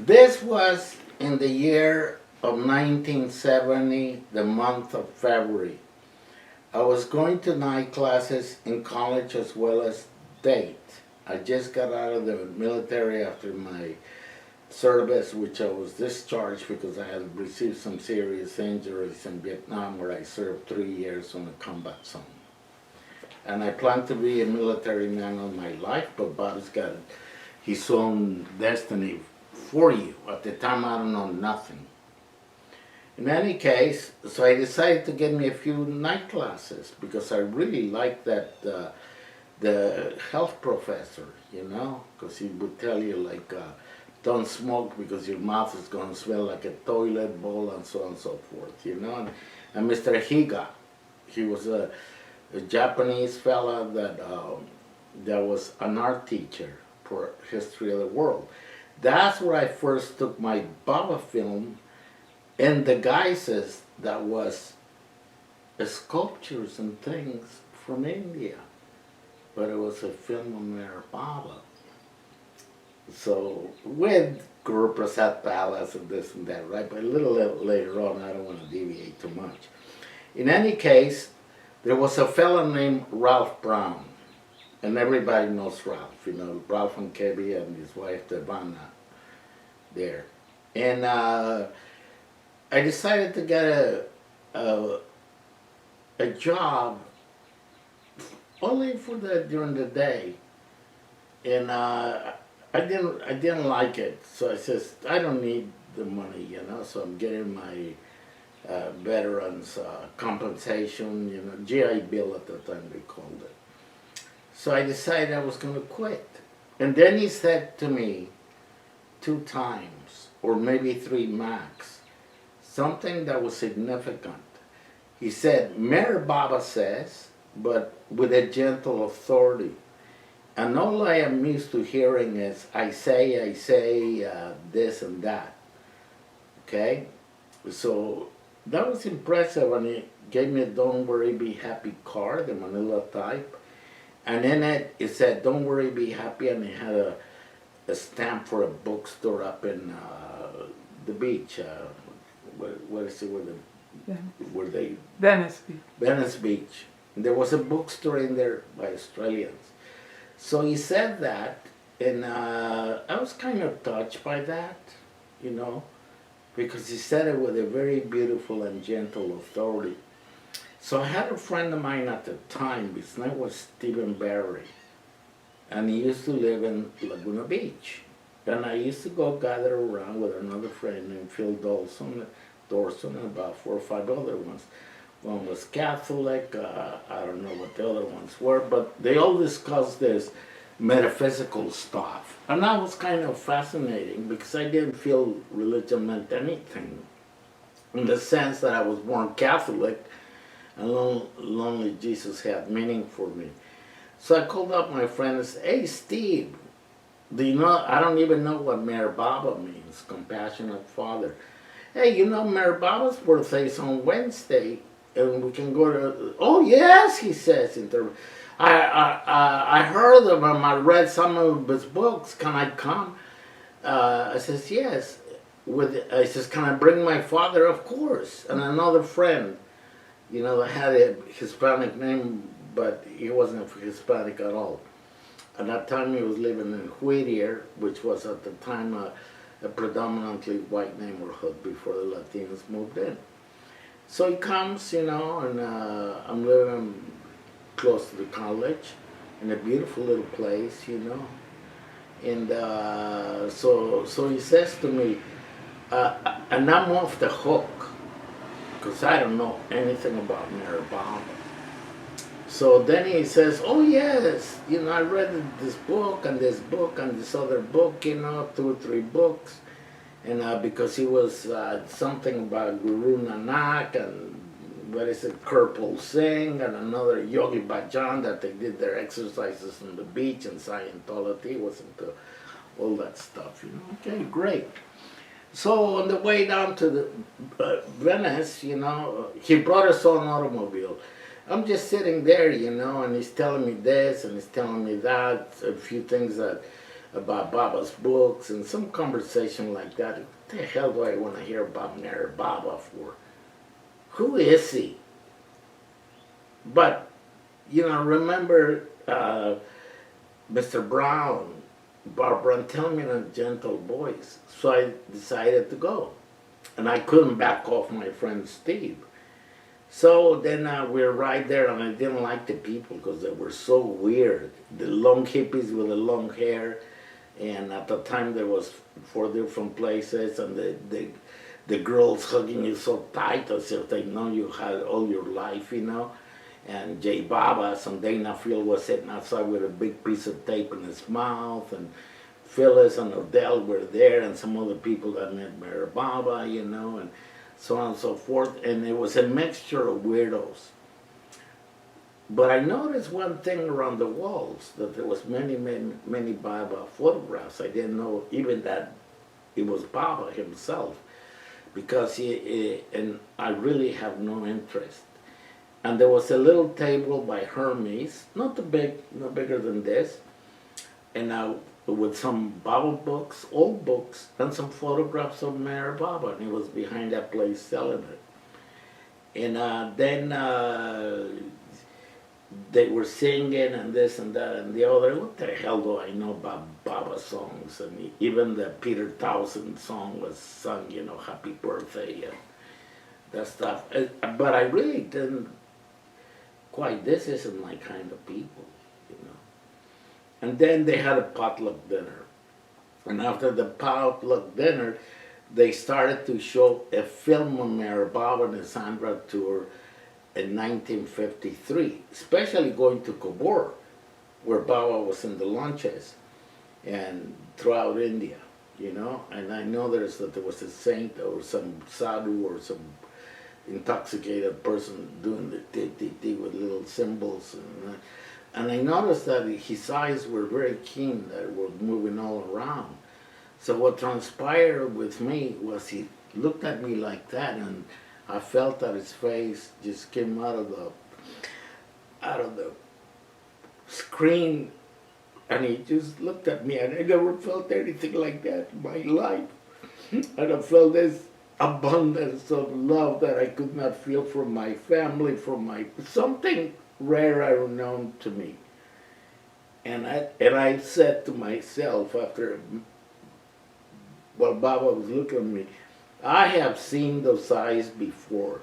This was in the year of 1970, the month of February. I was going to night classes in college as well as date. I just got out of the military after my service, which I was discharged because I had received some serious injuries in Vietnam, where I served 3 years on a combat zone. And I planned to be a military man all my life, but Bob's got his own destiny for you. At the time, I don't know nothing. In any case, so I decided to get me a few night classes because I really liked that the health professor, you know, because he would tell you like, don't smoke because your mouth is going to smell like a toilet bowl and so on and so forth, you know. And Mr. Higa, he was a Japanese fella that was an art teacher for history of the world. That's where I first took my Baba film, and the guises that was sculptures and things from India, but it was a film of Mayor Baba. So with Guru Prasad Palace and this and that, right? But a little later on, I don't want to deviate too much. In any case, there was a fellow named Ralph Brown, and everybody knows Ralph, you know, Ralph and Kebby and his wife Devana there. And I decided to get a job only for during the day, and I didn't like it. So I says, I don't need the money, you know. So I'm getting my veterans compensation, you know, GI Bill at the time they called it. So I decided I was going to quit. And then he said to me 2 times, or maybe 3 max, something that was significant. He said, Mayor Baba says, but with a gentle authority. And all I am used to hearing is, I say, this and that. Okay? So that was impressive, and he gave me a Don't Worry, Be Happy card, the manila type. And in it, it said, Don't Worry, Be Happy, and it had a stamp for a bookstore up in the beach. What is it, where they... Venice Beach. Venice Beach. And there was a bookstore in there by Australians. So he said that, and I was kind of touched by that, you know, because he said it with a very beautiful and gentle authority. So I had a friend of mine at the time, his name was Stephen Barry, and he used to live in Laguna Beach. And I used to go gather around with another friend named Phil Dorson, and about 4 or 5 other ones. One was Catholic, I don't know what the other ones were, but they all discussed this metaphysical stuff. And that was kind of fascinating because I didn't feel religion meant anything, in the sense that I was born Catholic and only Jesus had meaning for me. So I called up my friend and said, hey Steve, do you know, I don't even know what Mayor Baba means, compassionate father. Hey, you know Mayor Baba's birthday is on Wednesday, and we can go to, oh yes, he says, I heard of him, I read some of his books, can I come? I says, yes. I says, can I bring my father? Of course. And another friend, you know, had a Hispanic name, but he wasn't Hispanic at all. At that time he was living in Whittier, which was at the time a predominantly white neighborhood before the Latinos moved in. So he comes, you know, and I'm living close to the college in a beautiful little place, you know. And so he says to me, and I'm off the hook, because I don't know anything about Mayor Baba. So then he says, oh yes, you know, I read this book and this other book, you know, 2 or 3 books. And because he was something about Guru Nanak and what is it, Kirpal Singh and another Yogi Bhajan, that they did their exercises on the beach, and Scientology was into all that stuff, you know. Okay, great. So on the way down to the Venice, you know, he brought his own automobile. I'm just sitting there, you know, and he's telling me this and he's telling me that, a few things that about Baba's books and some conversation like that. What the hell do I want to hear about Mary Baba for? Who is he? But, remember Mr. Brown, Barbara, tell me in a gentle voice. So I decided to go. And I couldn't back off my friend Steve. So then we were right there, and I didn't like the people because they were so weird. The long hippies with the long hair, and at the time there was 4 different places, and the girls hugging you so tight as if they know you had all your life, And Jay Babas and Dana Field was sitting outside with a big piece of tape in his mouth, and Phyllis and Odell were there, and some other people that met Mary Baba, and so on and so forth, and it was a mixture of weirdos. But I noticed one thing around the walls, that there was many Baba photographs. I didn't know even that it was Baba himself, because and I really have no interest. And there was a little table by Hermes, not bigger than this, and with some Baba books, old books, and some photographs of Mary Baba, and he was behind that place selling it. And then they were singing and this and that and the other. What the hell do I know about Baba songs? And even the Peter Townsend song was sung, Happy Birthday and that stuff. But I really didn't quite, this isn't my kind of people. And then they had a potluck dinner. And after the potluck dinner, they started to show a film of Mary Baba and the Sandra tour in 1953, especially going to Kabul, where Baba was in the lunches, and throughout India, And I know that there was a saint or some sadhu or some intoxicated person doing the ti with little symbols, and I noticed that his eyes were very keen, that were moving all around. So what transpired with me was he looked at me like that, and I felt that his face just came out of the screen, and he just looked at me, and I never felt anything like that in my life. And I felt this abundance of love that I could not feel from my family, something rare or unknown to me. And I said to myself after, while Baba was looking at me, I have seen those eyes before.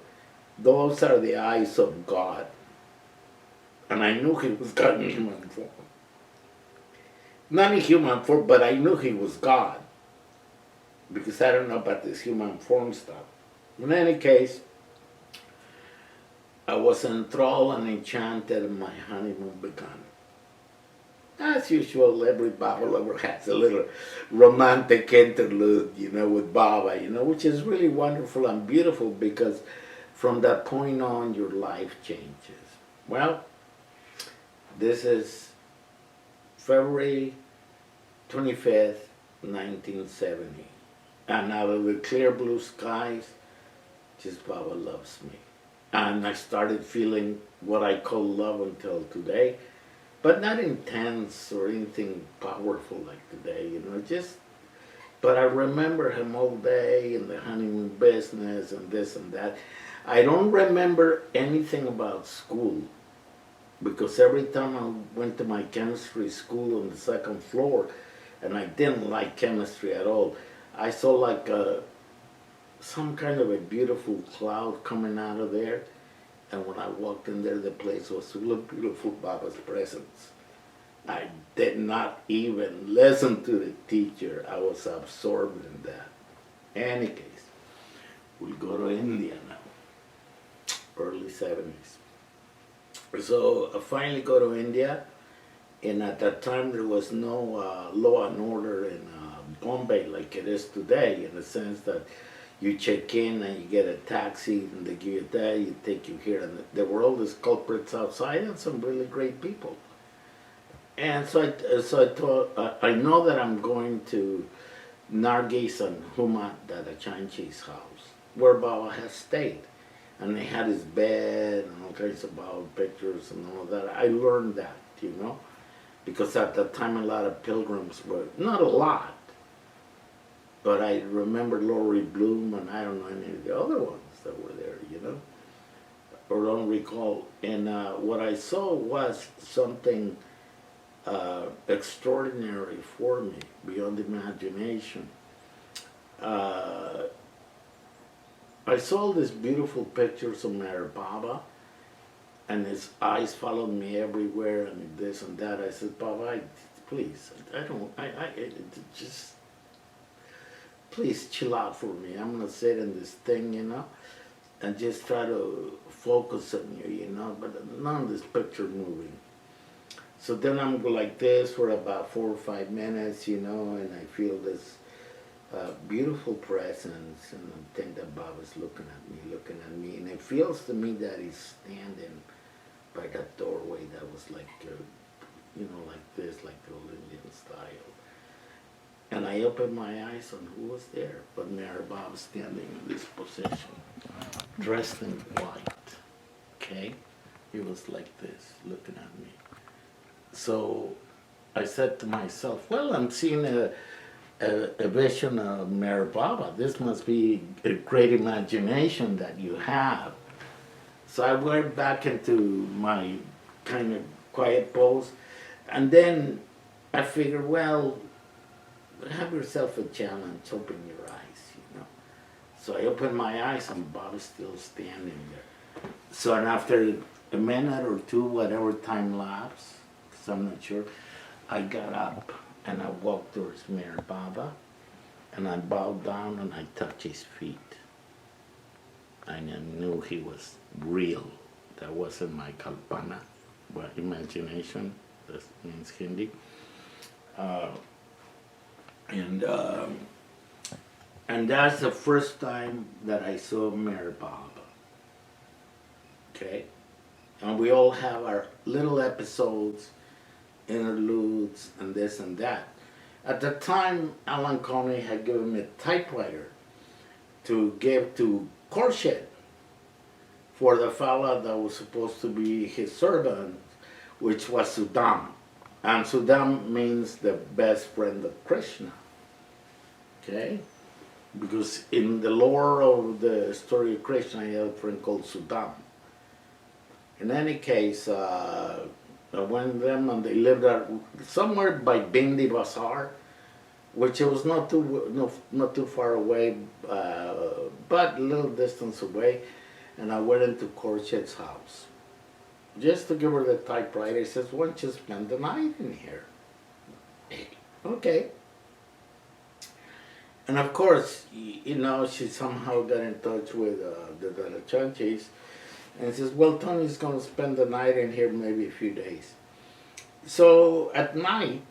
Those are the eyes of God. And I knew he was God in human form. Not in human form, but I knew he was God. Because I don't know about this human form stuff. In any case, I was enthralled and enchanted, and my honeymoon began. As usual, every Baba lover has a little romantic interlude, with Baba, which is really wonderful and beautiful, because from that point on, your life changes. Well, this is February 25th, 1970. And out of the clear blue skies, just Baba loves me. And I started feeling what I call love until today, but not intense or anything powerful like today, but I remember him all day in the honeymoon business and this and that. I don't remember anything about school, because every time I went to my chemistry school on the 2nd floor, and I didn't like chemistry at all, I saw like some kind of a beautiful cloud coming out of there. And when I walked in there, the place was full of beautiful Baba's presence. I did not even listen to the teacher. I was absorbed in that. Any case, we'll go to India now, early 70s. So I finally go to India, and at that time there was no law and order in Bombay like it is today, in the sense that you check in and you get a taxi and they give you that, you take you here, and there were all these culprits outside and some really great people. And so I thought, I know that I'm going to Nargis and Huma Dadachanchi's house, where Baba has stayed. And they had his bed and all kinds of Baba pictures and all that. I learned that, because at that time a lot of pilgrims were, not a lot, but I remember Laurie Bloom and I don't know any of the other ones that were there, you know, or don't recall. And what I saw was something extraordinary for me, beyond imagination. I saw these beautiful pictures of Meher Baba, and his eyes followed me everywhere, and this and that. I said, Baba, please, just, please chill out for me. I'm gonna sit in this thing, you know, and just try to focus on you, you know, but none of this picture moving. So then I'm like this for about 4 or 5 minutes, you know, and I feel this beautiful presence, and I think that Baba's looking at me, and it feels to me that he's standing by that doorway that was like, you know, like this, like the old Indian style. And I opened my eyes, and who was there but Meher Baba standing in this position, dressed in white, okay? He was like this, looking at me. So I said to myself, well, I'm seeing a vision of Meher Baba. This must be a great imagination that you have. So I went back into my kind of quiet pose, and then I figured, well, have yourself a challenge, open your eyes, you know. So I opened my eyes, and Baba's still standing there. So and after a minute or two, whatever time lapse, because I'm not sure, I got up and I walked towards Meher Baba, and I bowed down and I touched his feet. And I knew he was real. That wasn't my kalpana, but imagination, that means Hindi. And that's the first time that I saw Meher Baba. Okay? And we all have our little episodes, interludes, and this and that. At the time, Alan Coney had given me a typewriter to give to Khorshid for the fella that was supposed to be his servant, which was Sudam. And Sudam means the best friend of Krishna. Okay? Because in the lore of the story of Krishna, he had a friend called Sudam. In any case, I went with them, and they lived somewhere by Bindi Bazaar, which it was not too far away, but a little distance away. And I went into Khorshid's house just to give her the typewriter. He says, "Why don't you spend the night in here?" Okay. And of course, you know, she somehow got in touch with the Dalachanchis, and says, "Well, Tony's going to spend the night in here, maybe a few days." So at night,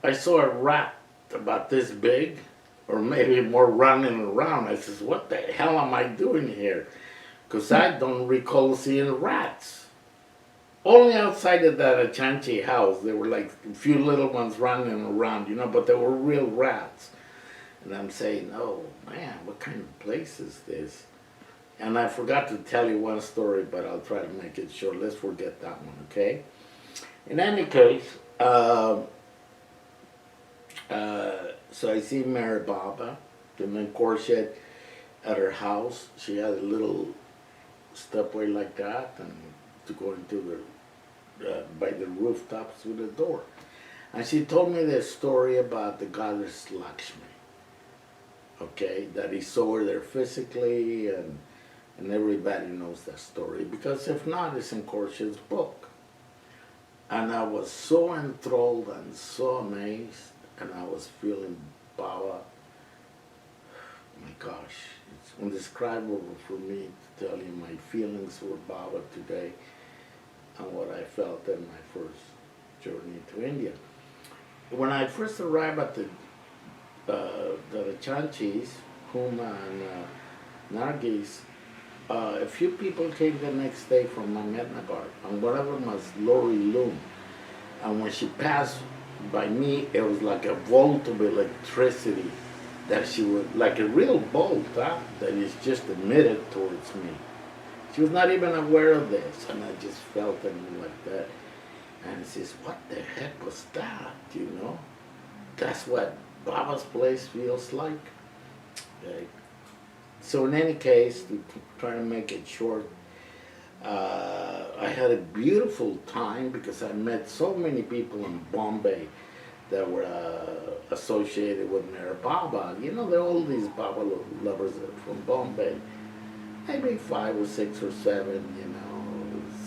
I saw a rat about this big, or maybe more, running around. I says, "What the hell am I doing here?" Because I don't recall seeing rats. Only outside of that Achanchi house, there were like a few little ones running around, you know, but they were real rats. And I'm saying, oh man, what kind of place is this? And I forgot to tell you one story, but I'll try to make it short. Let's forget that one, okay? In any case, so I see Meher Baba, and then Khorshid at her house. She had a little stepway like that, and to go into the by the rooftops with a door. And she told me this story about the goddess Lakshmi. Okay, that he saw her there physically, and everybody knows that story, because if not, it's in Khorshid's book. And I was so enthralled and so amazed, and I was feeling Baba. My gosh, it's indescribable for me to tell you my feelings for Baba today and what I felt in my first journey to India. When I first arrived at the Chanchis, Huma and Nargis, a few people came the next day from Ahmednagar, and one of them was Lori Loom. And when she passed by me, it was like a volt of electricity that she would, like a real bolt, that is just emitted towards me. She was not even aware of this, and I just felt it like that. And he says, what the heck was that, you know? That's what Baba's place feels like. Okay. So in any case, to try to make it short, I had a beautiful time because I met so many people in Bombay that were associated with Mera Baba. You know, there are all these Baba lovers from Bombay. Maybe 5 or 6 or 7, you know,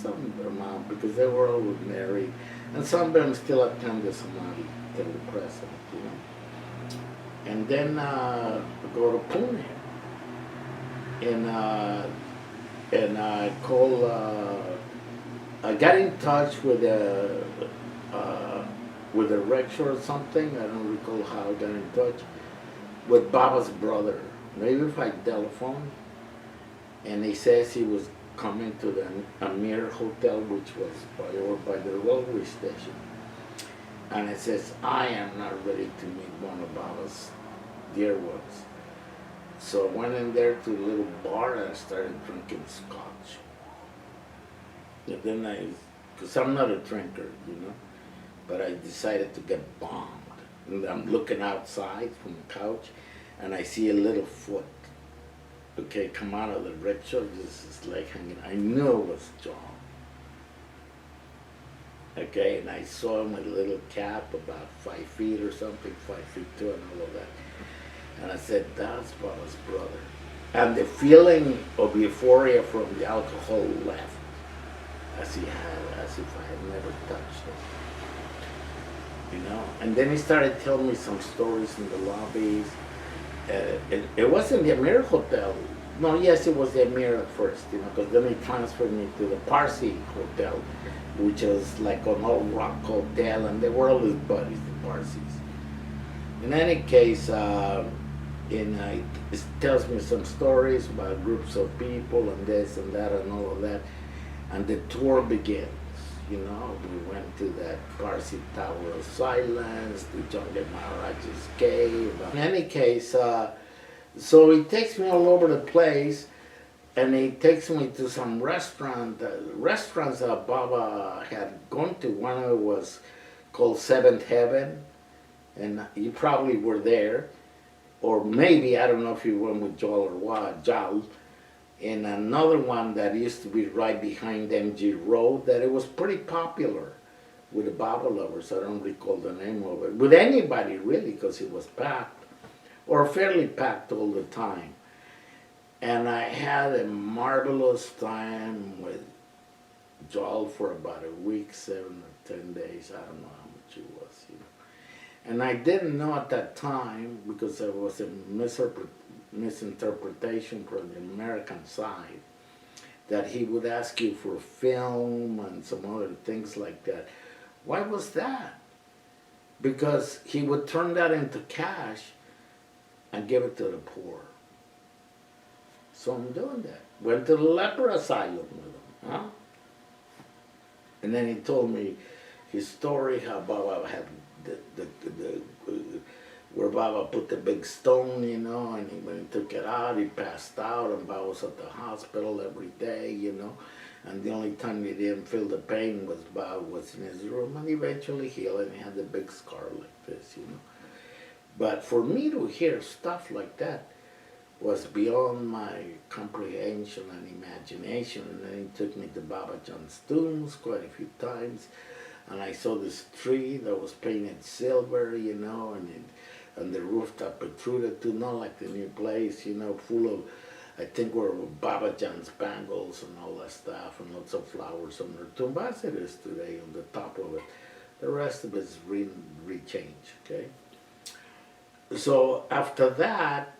some amount, because they were all married. And some of them still attend the Samadhi till the present, you know. And then go to Pune. And I I got in touch with a rickshaw or something. I don't recall how I got in touch with Baba's brother. Maybe by telephone. And he says he was coming to the Amir Hotel, which was by the railway station. And it says, I am not ready to meet one of Baba's dear ones. So I went in there to a little bar and I started drinking scotch. And then because I'm not a drinker, you know, but I decided to get bombed. And I'm looking outside from the couch and I see a little foot, okay, come out of the rickshaw, just his leg hanging. I knew it was John. Okay, and I saw him with a little cap, about 5 feet or something, 5'2" and all of that. And I said, that's Baba's brother. And the feeling of euphoria from the alcohol left, as if I had never touched it. You know? And then he started telling me some stories in the lobbies. It wasn't the Amir Hotel. No, yes, it was the Amir at first, you know, because then he transferred me to the Parsi Hotel, which was like an old rock hotel, and they were all his buddies, the Parsis. In any case, it tells me some stories about groups of people and this and that and all of that. And the tour begins, you know. We went to that Parsi Tower of Silence, to Jangir Maharaj's cave. In any case, so he takes me all over the place, and he takes me to some restaurants that Baba had gone to. One of it was called Seventh Heaven, and you probably were there. Or maybe, I don't know if you went with Joel or what, Jal. And another one that used to be right behind MG Road, that it was pretty popular with the Baba lovers. I don't recall the name of it. With anybody, really, because it was packed, or fairly packed all the time. And I had a marvelous time with Joel for about a week, 7 or 10 days. I don't know how much it was, you know. And I didn't know at that time, because there was a misinterpretation from the American side, that he would ask you for film and some other things like that. Why was that? Because he would turn that into cash and give it to the poor. So I'm doing that. Went to the leper asylum with him, huh? And then he told me his story, how Baba had where Baba put the big stone, you know, and when he took it out, he passed out, and Baba was at the hospital every day, you know, and the only time he didn't feel the pain was Baba was in his room, and eventually healed, and he had a big scar like this, you know. But for me to hear stuff like that was beyond my comprehension and imagination, and then he took me to Baba John's tombs quite a few times. And I saw this tree that was painted silver, you know, and the rooftop protruded too, not like the new place, you know, full of, I think were Baba John's bangles and all that stuff, and lots of flowers on their tomb, as it is today on the top of it. The rest of it is rechanged, okay? So after that,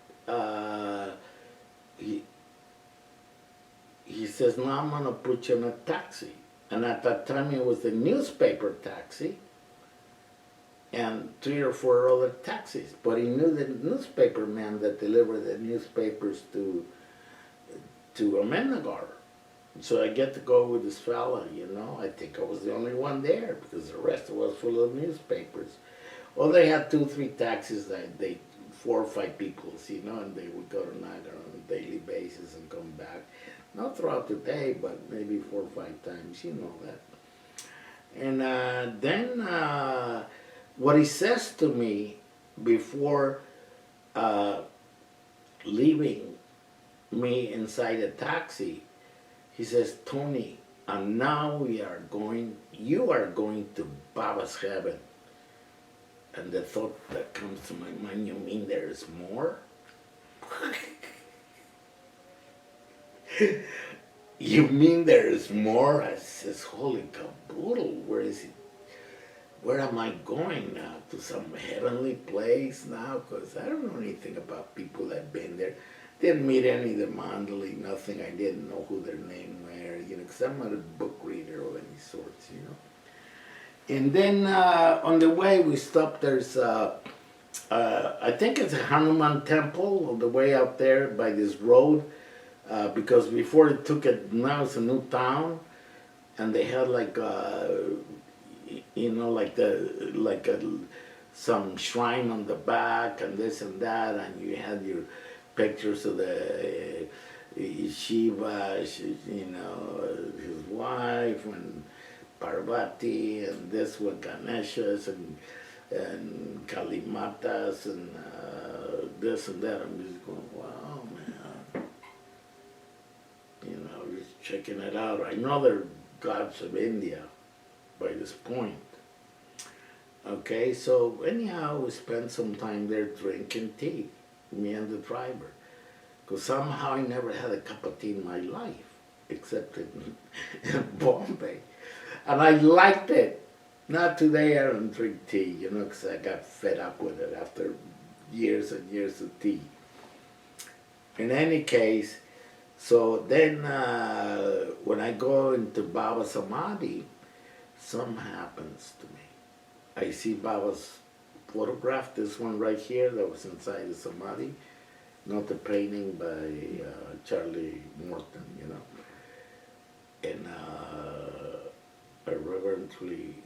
he says, now I'm going to put you in a taxi. And at that time, it was the newspaper taxi and 3 or 4 other taxis. But he knew the newspaper man that delivered the newspapers to Ahmednagar. So I get to go with this fella, you know. I think I was the only one there because the rest was full of newspapers. Well, they had 2 or 3 taxis, they 4 or 5 people, you know, and they would go to Niagara on a daily basis and come back. Not throughout the day, but maybe 4 or 5 times, you know that. And then what he says to me before uh, leaving me inside a taxi, he says, Tony, and now you are going to Baba's heaven. And the thought that comes to my mind, you mean there's more? You mean there's more? I says, holy caboodle, where is it? Where am I going now? To some heavenly place now? Because I don't know anything about people that have been there. Didn't meet any of the Mandali, nothing. I didn't know who their name were, because I'm not a book reader of any sorts, And then on the way we stopped, there's, I think it's a Hanuman temple on the way out there by this road, because before it took it, now it's a new town, and they had like, some shrine on the back and this and that, and you had your pictures of the Shiva, his wife, and Parvati, and this with Ganeshas and Kalimatas, and this and that. I'm just going, wow, man. Just checking it out. I know they're gods of India by this point. Okay, so anyhow, we spent some time there drinking tea, me and the driver. Because somehow I never had a cup of tea in my life, except in Bombay. And I liked it. Not today, I don't drink tea, because I got fed up with it after years and years of tea. In any case, so then when I go into Baba Samadhi, something happens to me. I see Baba's photograph, this one right here that was inside the Samadhi, not the painting by Charlie Morton, And I reverently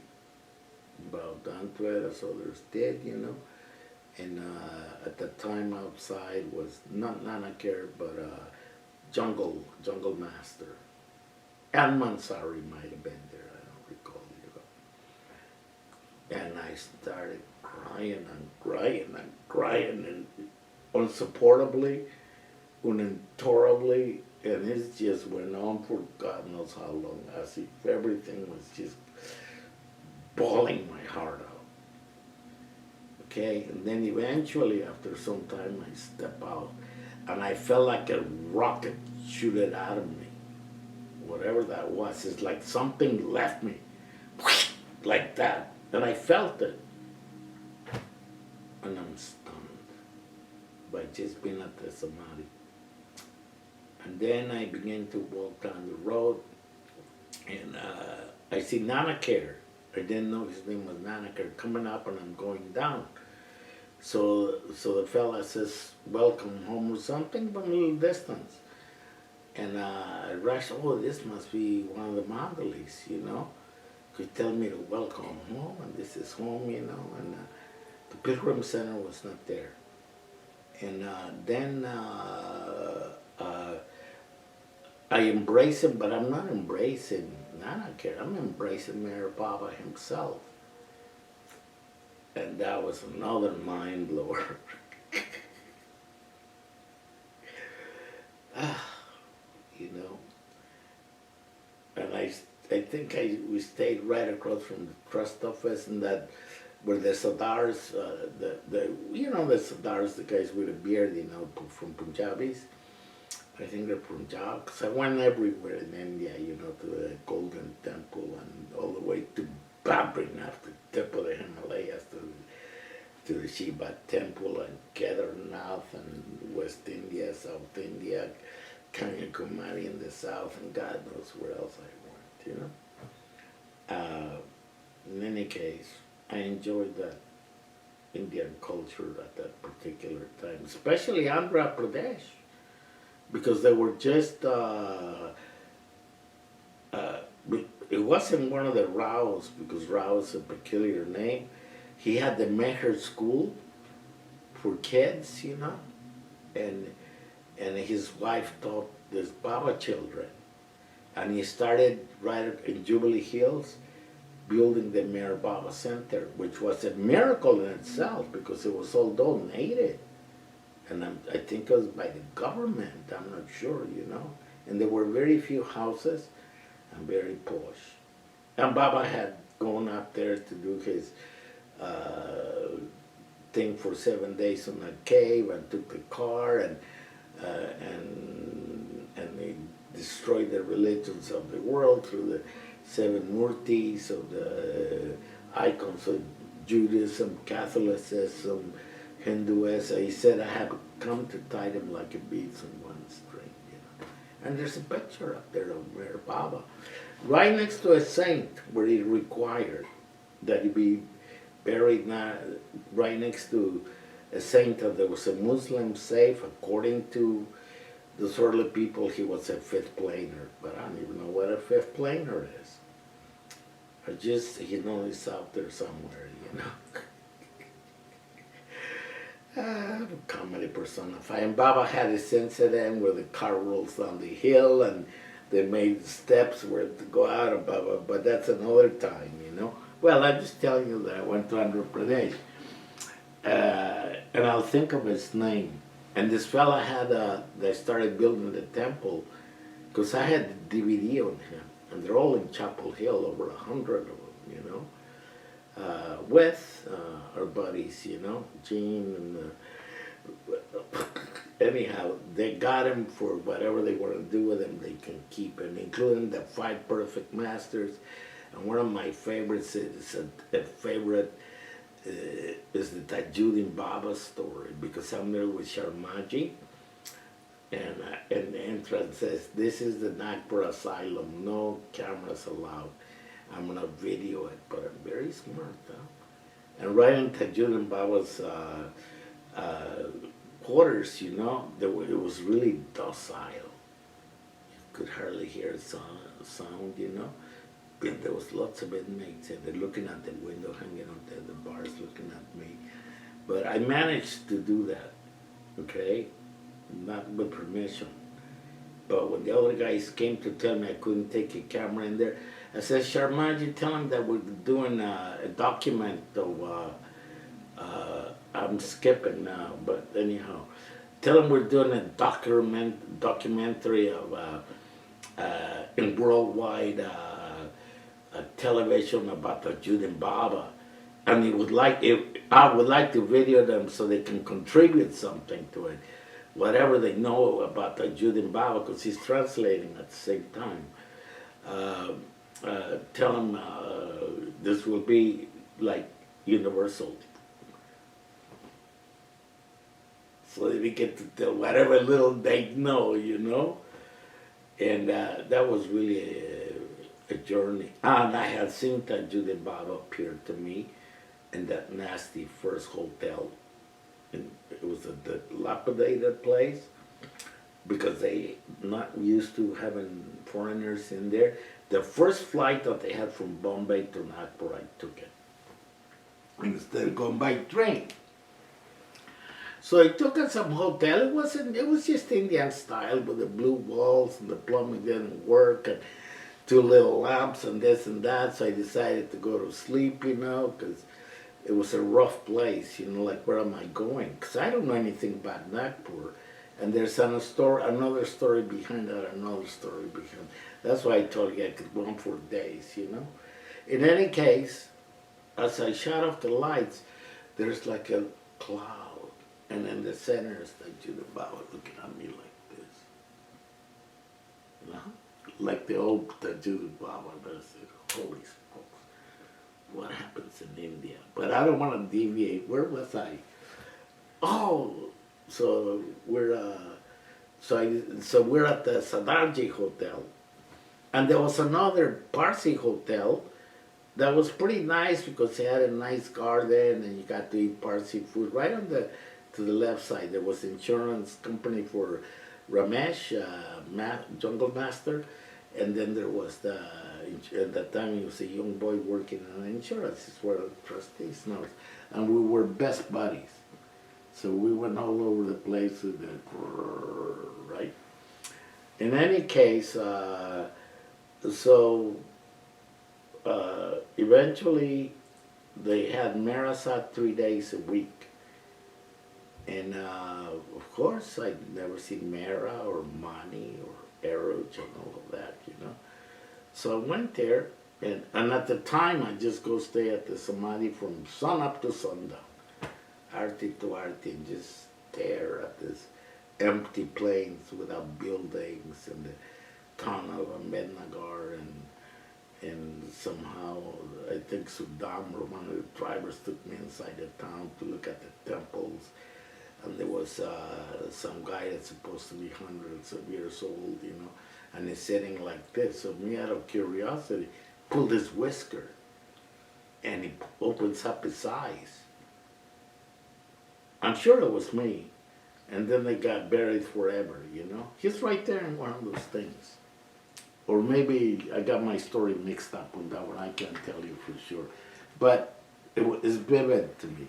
bowed down to it as others did, And at the time outside was not Nanakir, but Jungle Master. And Mansari might have been there, I don't recall, And I started crying and crying and crying, and unsupportably, uninterruptedly, and it just went on for God knows how long, as if everything was just bawling my heart out. Okay, and then eventually, after some time, I step out, and I felt like a rocket shoot it out of me. Whatever that was, it's like something left me, like that. And I felt it. And I'm stunned by just being at the Samadhi. And then I began to walk down the road, and I see Nanakir. I didn't know his name was Nanakir, coming up, and I'm going down. So the fella says, welcome home or something, from a little distance. And I rushed, oh, this must be one of the Mandalis, Could tell me to welcome home, and this is home, and the Pilgrim Center was not there. And then I embrace him, but I'm not embracing Nanakir, I'm embracing Mayor Baba himself. And that was another mind blower. And I think we stayed right across from the trust office, and that where the Sardars, the Sardars, the guys with a beard, from Punjabis. I think they're Punjab, because I went everywhere in India, to the Golden Temple and all the way to Badrinath, the tip of the Himalayas, to the Shiva Temple and Kedarnath and West India, South India, Kanyakumari in the south, and God knows where else I went, In any case, I enjoyed that Indian culture at that particular time, especially Andhra Pradesh, because they were just, it wasn't one of the Raos, because Rao is a peculiar name. He had the Meher school for kids, and his wife taught these Baba children. And he started right in Jubilee Hills building the Mayor Baba Center, which was a miracle in itself because it was all donated. And I think it was by the government, I'm not sure, you know. And there were very few houses and very posh. And Baba had gone up there to do his thing for 7 days in a cave and took the car and they destroyed the religions of the world through the 7 murtis of the icons of Judaism, Catholicism, Hinduism. He said, I have come to tie them like a beads in one string, you know. And there's a picture up there of Mayor Baba, right next to a saint where he required that he be buried right next to a saint that there was a Muslim safe. According to the early people, he was a fifth planer, but I don't even know what a fifth planer is. I just, you know, he's out there somewhere, you know. Comedy personified. And Baba had this incident where the car rolls down the hill and they made steps where to go out of Baba, but that's another time, you know. Well, I'm just telling you that I went to Andhra Pradesh. And I'll think of his name. And this fella they started building the temple, because I had the DVD on him. And they're all in Chapel Hill, over 100 of them, you know. With our buddies, you know, Gene and anyhow, they got him for whatever they want to do with him, they can keep him, including the 5 Perfect Masters. And one of my favorites is is the Tajuddin Baba story, because I'm there with Sharmaji, and the entrance says, "This is the Nagpur Asylum, no cameras allowed. I'm gonna video it, but I'm very smart, huh?" And right in Tajuddin Baba's quarters, you know, it was really docile. You could hardly hear sound, you know. And there was lots of inmates, and they're looking at the window, hanging out there, the bars looking at me. But I managed to do that, okay? Not with permission. But when the other guys came to tell me I couldn't take a camera in there, I said, Sharmaji, tell them that we're doing a document of, I'm skipping now, but anyhow, tell them we're doing a documentary of, in worldwide television about the Tajuddin Baba. And I would like to video them so they can contribute something to it, whatever they know about the Tajuddin Baba, because he's translating at the same time. Tell them this will be like universal, so that we get to tell whatever little they know, you know. And that was really a journey. And I had seen Tajuddin Baba appear to me in that nasty first hotel. And it was a dilapidated place, because they not used to having foreigners in there. The first flight that they had from Bombay to Nagpur, I took it, instead of going by train. So I took us some hotel. It was just Indian style with the blue walls, and the plumbing didn't work, and 2 little lamps and this and that. So I decided to go to sleep, you know, because it was a rough place, you know, like, where am I going? Because I don't know anything about Nagpur. And there's another story behind that, another story behind. That's why I told you I could go on for days, you know. In any case, as I shut off the lights, there's like a cloud. And in the center is Tajuddin Baba looking at me like this. You know? Like the old Tajuddin Baba does. Holy smokes. What happens in India? But I don't want to deviate. Where was I? Oh, so we're we're at the Sadarji Hotel, and there was another Parsi hotel that was pretty nice, because they had a nice garden and you got to eat Parsi food. Right to the left side there was insurance company for Ramesh, Jungle Master, and then there was at that time he was a young boy working on insurance. It's where the trustees knows, and we were best buddies. So we went all over the place with the, right? In any case, so eventually they had Marasat 3 days a week. And of course, I'd never seen Mara or Mani or Eruj and all of that, you know. So I went there, and at the time, I just go stay at the Samadhi from sun up to sundown, Arti to Arti, and just stare at this empty plains without buildings and the town of Ahmednagar, and somehow I think Suddam or one of the drivers took me inside the town to look at the temples, and there was some guy that's supposed to be hundreds of years old, you know, and he's sitting like this. So me, out of curiosity, pulled his whisker, and he opens up his eyes. I'm sure it was me. And then they got buried forever, you know. He's right there in one of those things. Or maybe I got my story mixed up with that one. I can't tell you for sure. But it's vivid to me.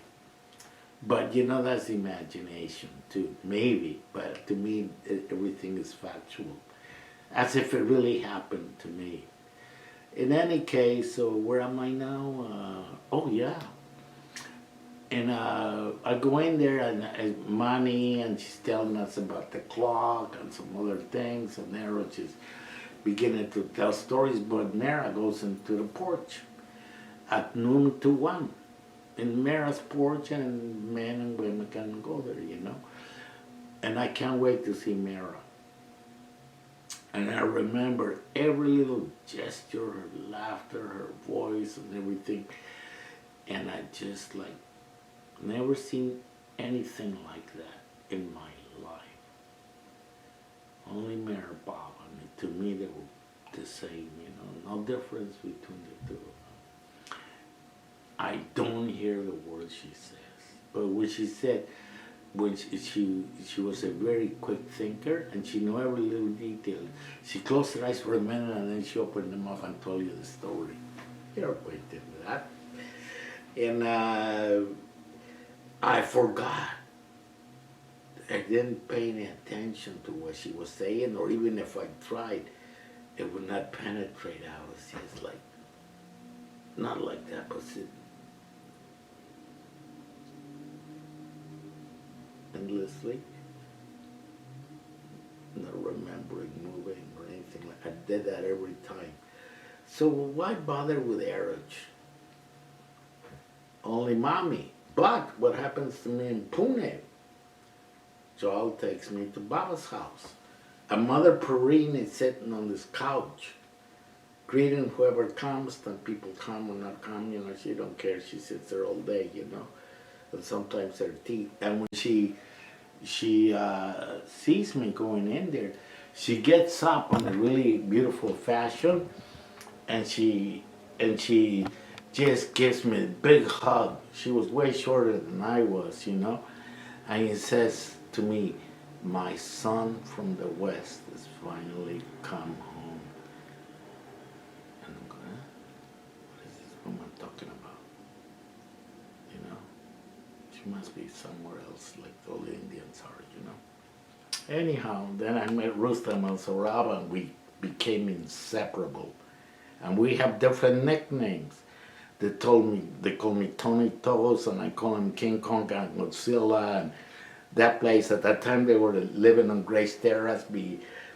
But you know, that's imagination too, maybe. But to me, everything is factual, as if it really happened to me. In any case, so where am I now? Oh yeah. And I go in there, and Mani, and she's telling us about the clock and some other things, and Nero is beginning to tell stories. But Mara goes into the porch at noon to 1. In Mara's porch, and men and women can go there, you know. And I can't wait to see Mara. And I remember every little gesture, her laughter, her voice, and everything. And I just like never seen anything like that in my life. Only Mara Baba. And to me, they were the same, you know, no difference between the two of them. I don't hear the words she says, but what she said, when she was a very quick thinker, and she knew every little detail. She closed her eyes for a minute, and then she opened them up and told you the story. You're acquainted with that. And I forgot. I didn't pay any attention to what she was saying, or even if I tried, it would not penetrate. I was just like, not like that, but endlessly, not remembering moving or anything like. I did that every time. So why bother with Eruj? Only mommy. But what happens to me in Pune? Joel takes me to Baba's house. And Mother Perrine is sitting on this couch, greeting whoever comes. Then people come or not come, you know. She don't care. She sits there all day, you know. And sometimes her tea. And when she sees me going in there, she gets up in a really beautiful fashion, and she just gives me a big hug. She was way shorter than I was, you know. And he says to me, "My son from the West has finally come home." And I'm going, what is this woman talking about? You know? She must be somewhere else like all the Indians are, you know. Anyhow, then I met Rustam and Saraba, and we became inseparable. And we have different nicknames. They call me Tony Toes, and I call him King Kong and Godzilla. And that place, at that time, they were living on Grace Terrace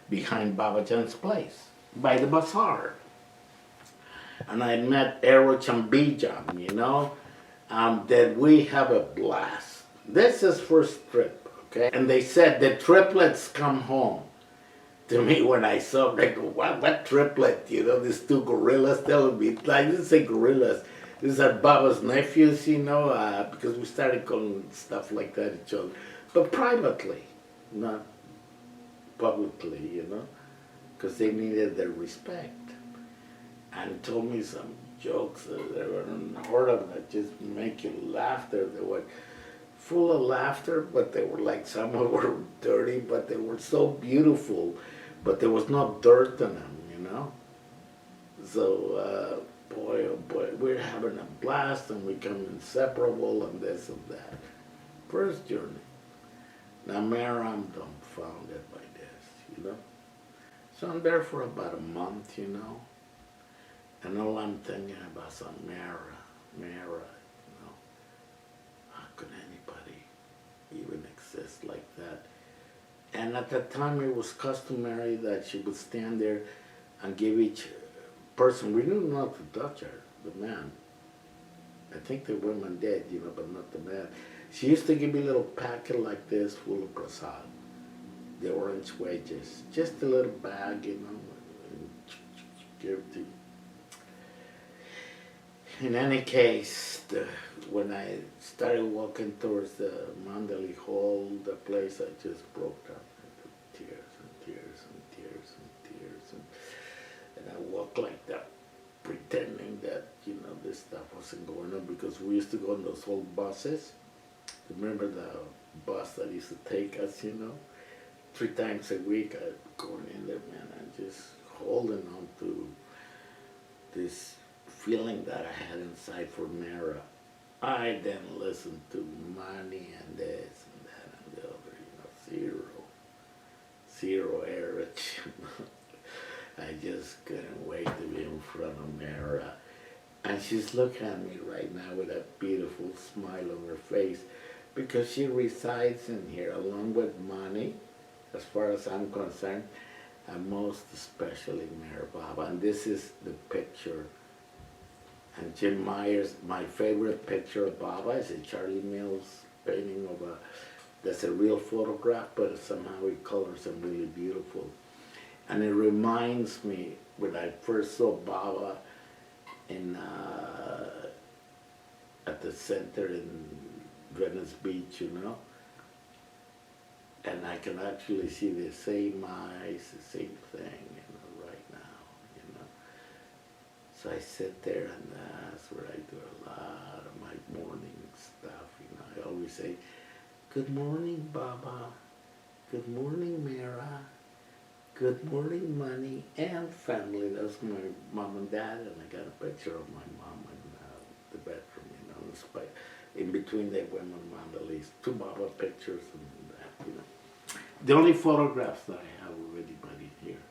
behind Babajan's place, by the bazaar. And I met Eruj and Bijam, you know. That we have a blast. This is first trip, okay? And they said the triplets come home. To me, when I saw them, I go, what triplet? You know, these two gorillas telling me, I didn't say gorillas. These are Baba's nephews, you know, because we started calling stuff like that each other. But privately, not publicly, you know, because they needed their respect. And told me some jokes that were unheard of that just make you laugh. They were full of laughter, but they were like, some of them were dirty, but they were so beautiful. But there was no dirt in them, you know. So, boy, oh boy, we're having a blast, and we become inseparable, and this and that. First journey. Now, Mara, I'm dumbfounded by this, you know. So I'm there for about a month, you know. And all I'm thinking about is Mara, Mara, how could anybody even exist like that? And at that time, it was customary that she would stand there and give each person, we knew not to touch her, the man. I think the women did, but not the man. She used to give me a little packet like this full of prasad, the orange wedges, just a little bag, and give to you. In any case, when I started walking towards the Mandali Hall, the place, I just broke down into tears and tears and tears and tears. And I walked like that, pretending that, this stuff wasn't going on, because we used to go on those old buses. Remember the bus that used to take us, 3 times a week, I'd go in there, man, and just holding on to this feeling that I had inside for Mara. I didn't listen to money and this and that and the other, zero average. I just couldn't wait to be in front of Mara. And she's looking at me right now with a beautiful smile on her face, because she resides in here along with Mani, as far as I'm concerned, and most especially Mara Baba. And this is the picture. And Jim Myers, my favorite picture of Baba is a Charlie Mills painting of that's a real photograph, but somehow he colors them really beautiful. And it reminds me when I first saw Baba at the center in Venice Beach, and I can actually see the same eyes, the same thing, right now. So I sit there, and that's where I do a lot of my morning stuff. I always say, "Good morning, Baba. Good morning, Mara. Good morning, money and family." That's my mom and dad, and I got a picture of my mom in the bedroom, in between the women mandalies, 2 Baba pictures and that, The only photographs that I have of anybody here.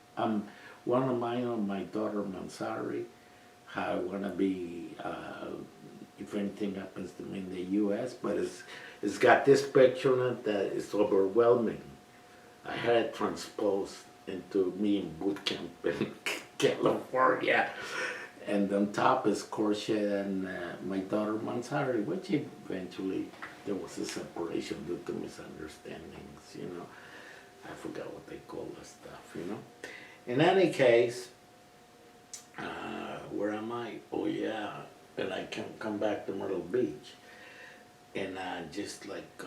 One of mine of my daughter Mansari. How I want to be, if anything happens to me in the U.S., but it's got this picture on it that is overwhelming. I had it transposed into me in boot camp in California. And on top is Corsia and my daughter Mansari, which eventually there was a separation due to misunderstandings, I forgot what they call this stuff, In any case, where am I? Oh yeah, and I can come back to Myrtle Beach. And just like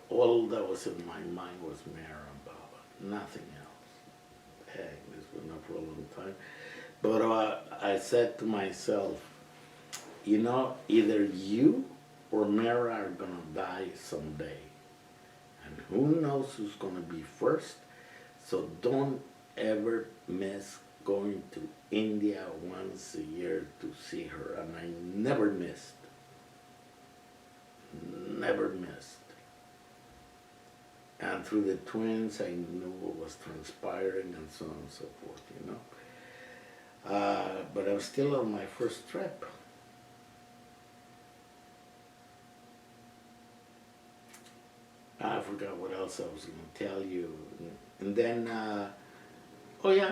all that was in my mind was Mara and Baba, nothing else. Heck, this went on for a long time. But I said to myself, either you or Mara are gonna die someday. And who knows who's gonna be first. So don't ever miss going to India once a year to see her. And I never missed. Never missed. And through the twins, I knew what was transpiring and so on and so forth, But I was still on my first trip. I forgot what else I was going to tell you. And then, I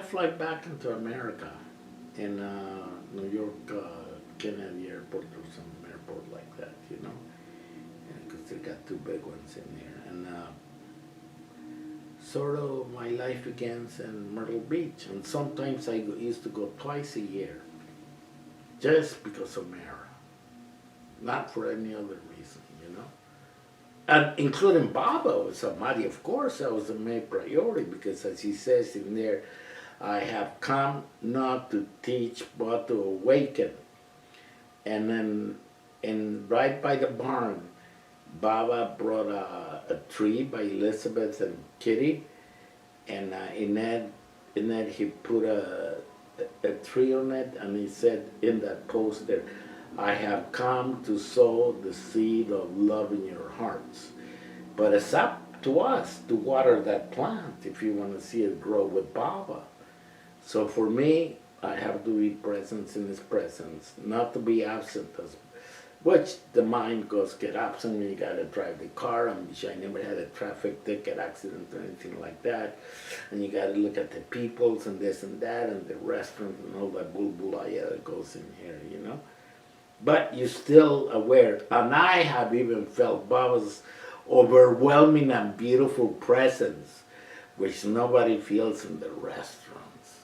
fly back into America in New York Kennedy Airport or some airport like that, because they got 2 big ones in there. And sort of my life begins in Myrtle Beach, and sometimes I used to go twice a year, just because of Mara, not for any other reason, And including Baba with Samadhi, of course, that was the main priority, because as he says in there, I have come not to teach but to awaken. And then, right by the barn, Baba brought a tree by Elizabeth and Kitty, and in that he put a tree on it, and he said in that poster, I have come to sow the seed of love in your hearts. But it's up to us to water that plant if you want to see it grow with Baba. So for me, I have to be present in his presence, not to be absent, which the mind goes get absent when you gotta drive the car. I never had a traffic ticket accident or anything like that. And you gotta look at the peoples and this and that and the restaurant and all that bulbulaya that goes in here, you know. But you're still aware. And I have even felt Baba's overwhelming and beautiful presence, which nobody feels in the restaurants.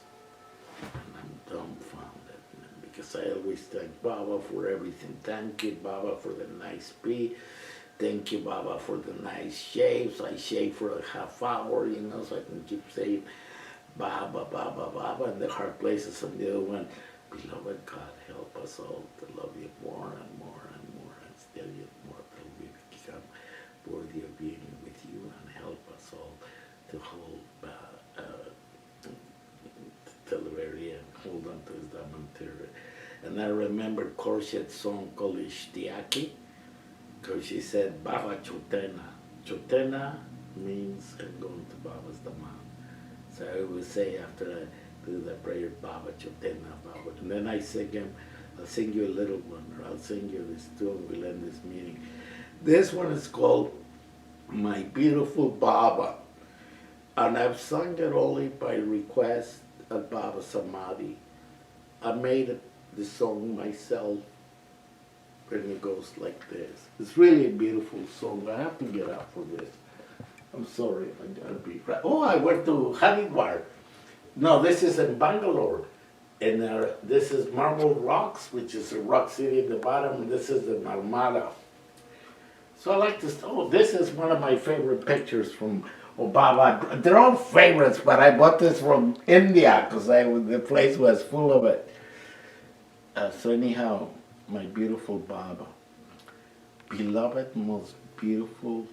And I'm dumbfounded, because I always thank Baba for everything. Thank you, Baba, for the nice pee. Thank you, Baba, for the nice shaves. I shave for a half hour, you know, so I can keep saying Baba, Baba, Baba, and the hard places on the other one. Beloved God, help us all to love you more and more and more, and still yet more till we become worthy of being with you, and help us all to hold till the very end, hold on to his Damantir. And I remember Korset's song called Ishtiaki, because she said, Baba Chotena. Chotena means I'm going to Baba's Daman. So I would say after I do the prayer, Baba Chotena, Baba. And then I sing him, I'll sing you a little one, or I'll sing you this too, and we'll end this meeting. This one is called My Beautiful Baba. And I've sung it only by request at Baba Samadhi. I made the song myself, and it goes like this. It's really a beautiful song. I have to get up for this. I'm sorry, I gotta be right. Oh, I went to Haridwar. No, this is in Bangalore. And this is Marble Rocks, which is a rock city at the bottom, and this is the Narmada. So I like this. Oh, this is one of my favorite pictures from Obama. They're all favorites, but I bought this from India because the place was full of it. So anyhow, my beautiful Baba, beloved, most beautiful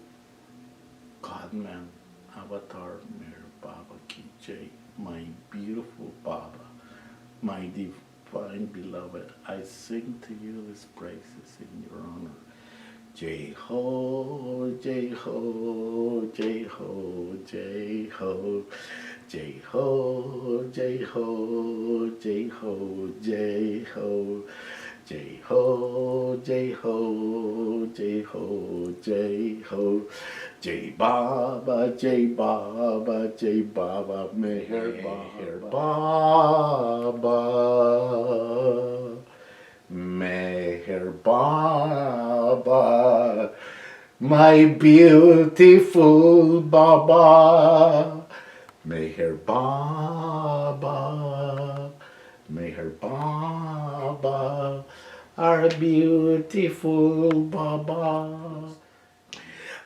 God-man, Avatar, Mir Baba Ki Jai, my beautiful Baba, my divine beloved, I sing to you these praises in your honor. Jai ho, Jai ho, Jai ho, Jai ho, Jai ho, Jai ho, Jai ho, Jai ho, Jai ho, Jai ho, Jai ho, Jai ho, Jai Baba, Jai Baba, Jai Baba, Meher Baba, Meher Baba, my beautiful Baba, Meher Baba, Meher Baba, our beautiful Baba.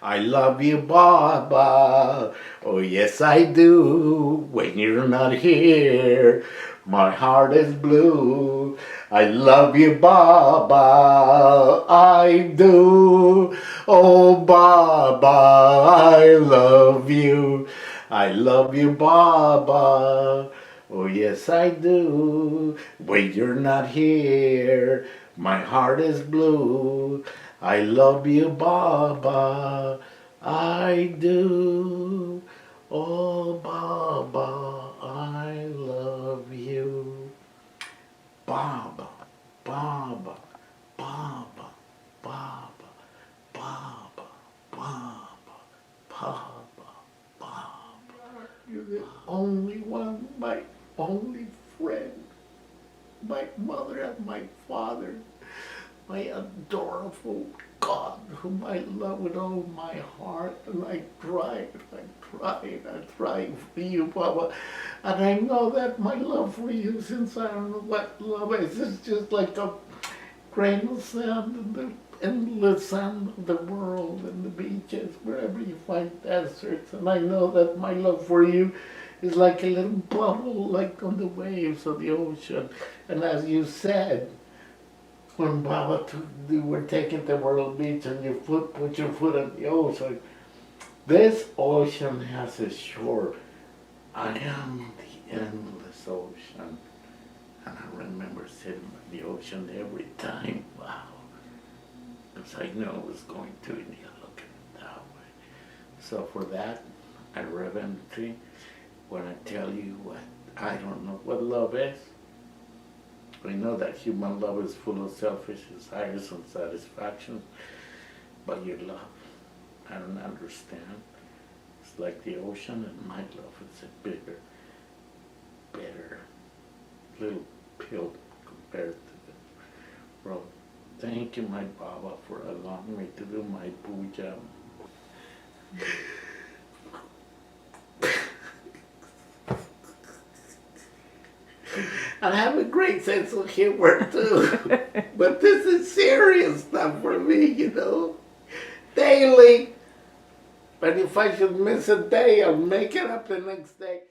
I love you, Baba. Oh, yes, I do. When you're not here, my heart is blue. I love you, Baba. I do. Oh, Baba, I love you. I love you, Baba. Oh, yes, I do. When you're not here, my heart is blue. I love you, Baba, I do. Oh, Baba, I love you. Baba, Baba, Baba, Baba, Baba, Baba, Baba, Baba. You're the only one, my only friend, my mother and my father. My adorable God, whom I love with all my heart, and I try for you, Baba. And I know that my love for you, since I don't know what love is just like a grain of sand in the endless sand of the world and the beaches, wherever you find deserts. And I know that my love for you is like a little bubble, like on the waves of the ocean. And as you said, when Baba you were taken to Myrtle Beach and put your foot in the ocean, this ocean has a shore. I am the endless ocean. And I remember sitting by the ocean every time, wow. Because I know it was going to India looking that way. So for that, I reverently want to tell you what I don't know what love is. I know that human love is full of selfish desires and satisfaction, but your love, I don't understand. It's like the ocean, and my love is a bigger, better little pill compared to the bro. Thank you, my Baba, for allowing me to do my puja. I have a great sense of humor too, but this is serious stuff for me, you know. Daily. But if I should miss a day, I'll make it up the next day.